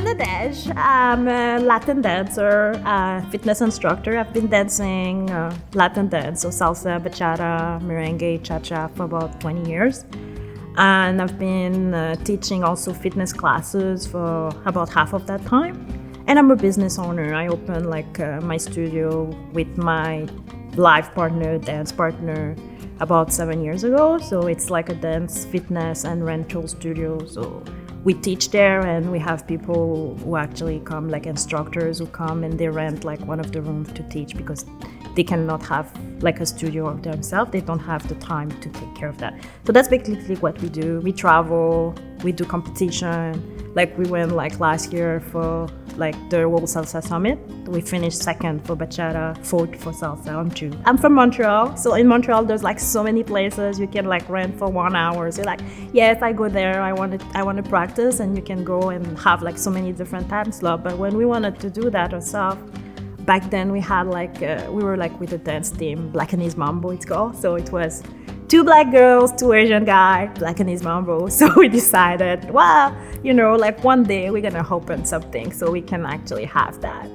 Nadege. I'm a Latin dancer, fitness instructor. I've been dancing Latin dance, so salsa, bachata, merengue, cha-cha for about 20 years. And I've been teaching also fitness classes for about half of that time. And I'm a business owner. I opened my studio with my life partner, dance partner, about 7 years ago. So it's like a dance, fitness, and rental studio. So we teach there, and we have people who actually come, like instructors who come and they rent like one of the rooms to teach because they cannot have like a studio of themselves. They don't have the time to take care of that. So that's basically what we do. We travel, we do competition. Like we went like last year for like the World Salsa Summit. We finished second for bachata, fourth for salsa on two. I'm from Montreal, so in Montreal there's like so many places you can like rent for 1 hour. So you're like, yes, I go there, I want to practice, and you can go and have like so many different time slots. But when we wanted to do that ourselves, back then we had we were like with a dance team, Blackanese Mambo it's called. So it was 2 black girls, 2 Asian guys, Blackanese Mambo. So we decided, well, like one day we're gonna open something so we can actually have that.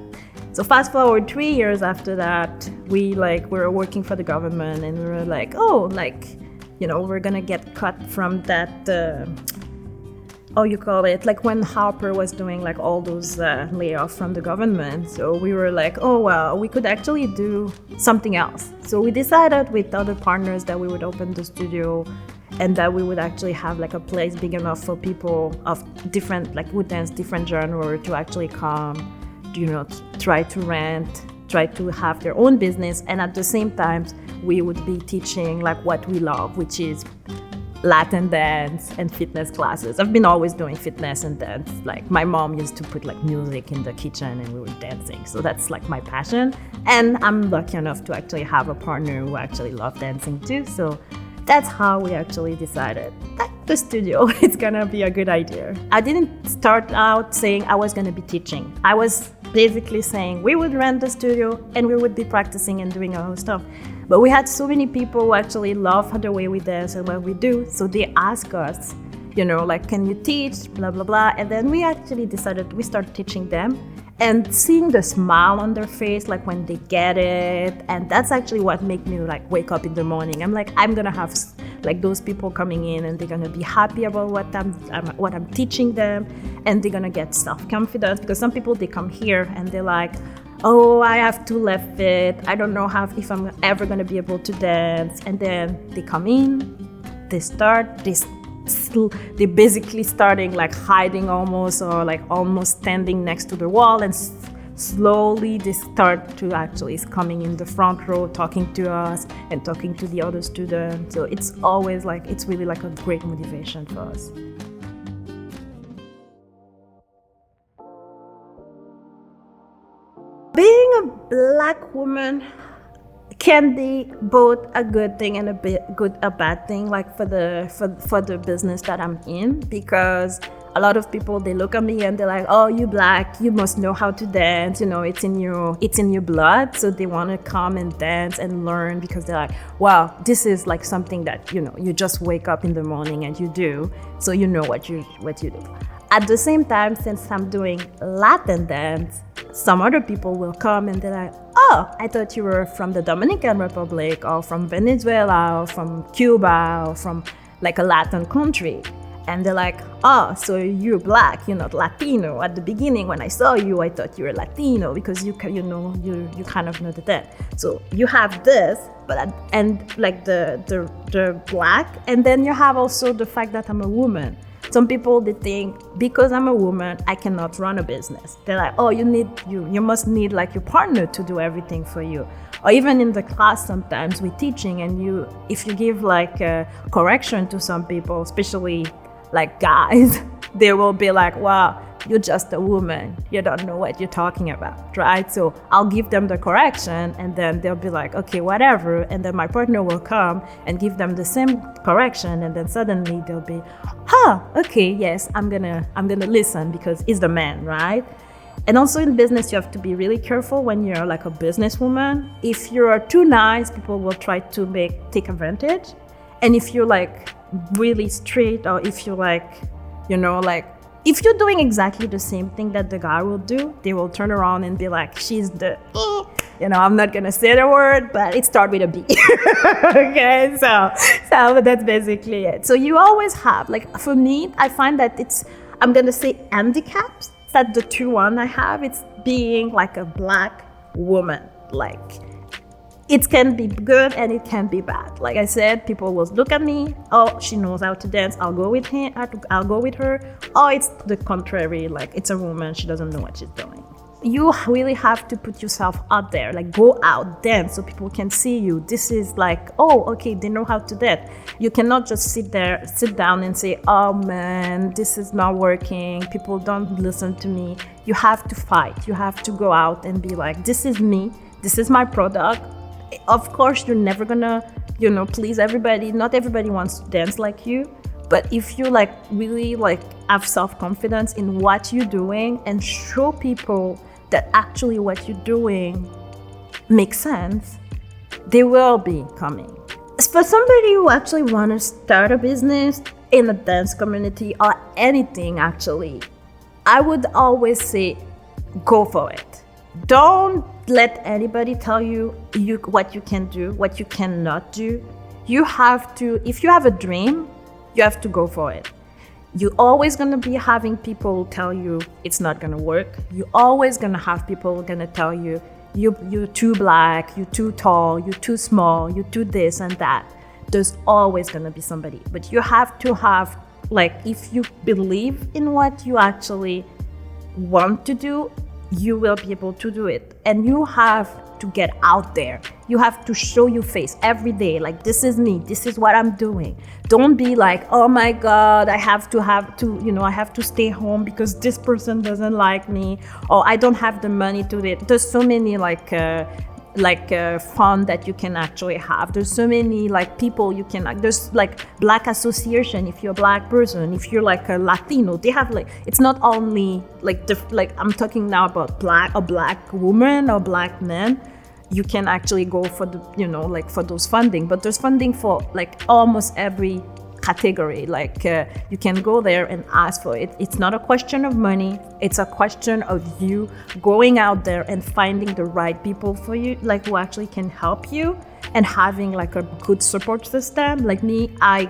So fast forward 3 years after that, we were working for the government, and we were like, we're gonna get cut from that, like when Harper was doing like all those layoffs from the government. So we were like, oh, well, we could actually do something else. So we decided with other partners that we would open the studio and that we would actually have like a place big enough for people of different, like who dance different genre to actually come, try to rent, try to have their own business. And at the same time, we would be teaching like what we love, which is Latin dance and fitness classes. I've been always doing fitness and dance. Like my mom used to put like music in the kitchen and we were dancing. So that's like my passion. And I'm lucky enough to actually have a partner who actually loves dancing too. So that's how we actually decided that the studio is gonna be a good idea. I didn't start out saying I was gonna be teaching. I was basically saying we would rent the studio and we would be practicing and doing our own stuff. But we had so many people who actually love the way we dance and what we do. So they ask us, can you teach, blah, blah, blah. And then we actually decided we start teaching them and seeing the smile on their face, like when they get it. And that's actually what made me like wake up in the morning. I'm like, I'm going to have like those people coming in and they're going to be happy about what I'm teaching them. And they're going to get self-confidence, because some people, they come here and they're like, oh, I have 2 left feet. I don't know if I'm ever going to be able to dance. And then they come in, they're basically starting like hiding almost, or like almost standing next to the wall, and slowly they start to actually coming in the front row, talking to us and talking to the other students. So it's always it's really like a great motivation for us. Being a Black woman can be both a good thing and a bad thing, like for the business that I'm in, because a lot of people, they look at me and they're like, oh, you Black, you must know how to dance, it's in your blood. So they want to come and dance and learn, because they're like, wow, this is like something that you just wake up in the morning and you do, so you know what you do. At the same time, since I'm doing Latin dance, some other people will come and they're like, oh, I thought you were from the Dominican Republic or from Venezuela or from Cuba or from like a Latin country. And they're like, oh, so you're Black, you're not Latino. At the beginning, when I saw you, I thought you were Latino, because you kind of know the dance. So you have this, and like the Black, and then you have also the fact that I'm a woman. Some people, they think because I'm a woman, I cannot run a business. They're like, oh, you must need like your partner to do everything for you. Or even in the class, sometimes we're teaching, and if you give like a correction to some people, especially like guys, they will be like, wow, you're just a woman. You don't know what you're talking about, right? So I'll give them the correction, and then they'll be like, okay, whatever. And then my partner will come and give them the same correction, and then suddenly they'll be, okay, yes, I'm gonna listen, because it's the man, right? And also in business, you have to be really careful when you're like a businesswoman. If you're too nice, people will try to take advantage. And if you're like really straight, or if you're like, if you're doing exactly the same thing that the guy will do, they will turn around and be like, she's the, I'm not going to say the word, but it starts with a B. Okay, so that's basically it. So you always have, like, for me, I find that I'm going to say handicaps. That's the two one I have. It's being like a Black woman. Like, it can be good and it can be bad. Like I said, people will look at me. Oh, she knows how to dance. I'll go with him. I'll go with her. Oh, it's the contrary. Like, it's a woman. She doesn't know what she's doing. You really have to put yourself out there. Like, go out, dance, so people can see you. This is like, oh, okay, they know how to dance. You cannot just sit down and say, oh man, this is not working. People don't listen to me. You have to fight. You have to go out and be like, this is me. This is my product. Of course, you're never gonna, please everybody. Not everybody wants to dance like you. But if you like really like have self-confidence in what you're doing and show people that actually what you're doing makes sense, they will be coming. For somebody who actually want to start a business in the dance community or anything actually, I would always say, go for it. Don't let anybody tell you what you can do, what you cannot do. You have to, if you have a dream, you have to go for it. You're always going to be having people tell you it's not going to work. You're always going to have people going to tell you, you're too Black, you're too tall, you're too small, you're too this and that. There's always going to be somebody. But you have to have, like, if you believe in what you actually want to do, you will be able to do it. And you have to get out there. You have to show your face every day. Like, this is me. This is what I'm doing. Don't be like, oh my God, I have to stay home because this person doesn't like me, or I don't have the money to do it. There's so many fun that you can actually have. There's so many like people you can, there's like Black association if you're a Black person, if you're like a Latino, they have like, it's not only like I'm talking now about a Black woman or Black man. You can actually go for the, for those funding, but there's funding for like almost every category. Like you can go there and ask for it. It's not a question of money. It's a question of you going out there and finding the right people for you, like who actually can help you, and having like a good support system. Like me, I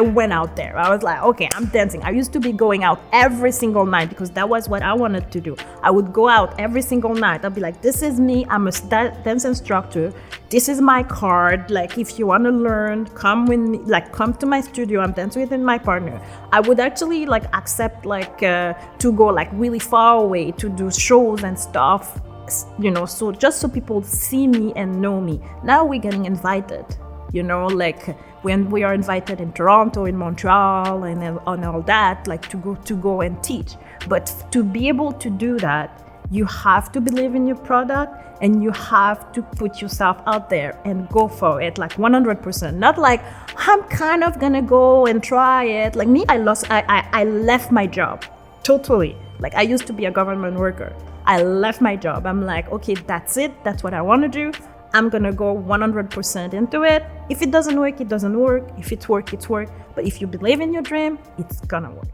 went out there. I was like, okay, I'm dancing. I used to be going out every single night because that was what I wanted to do. I would go out every single night. I'd be like, this is me. I'm a dance instructor. This is my card. Like, if you want to learn, come with me. Like, come to my studio. I'm dancing with my partner. I would actually like accept like to go like really far away to do shows and stuff. So just so people see me and know me. Now we're getting invited. Like when we are invited in Toronto, in Montreal, and all that, like to go and teach. But to be able to do that, you have to believe in your product and you have to put yourself out there and go for it, like 100%. Not like, I'm kind of gonna go and try it. Like me, I left my job totally. Like, I used to be a government worker. I left my job. I'm like, okay, that's it. That's what I want to do. I'm going to go 100% into it. If it doesn't work, it doesn't work. If it works, it's work. But if you believe in your dream, it's going to work.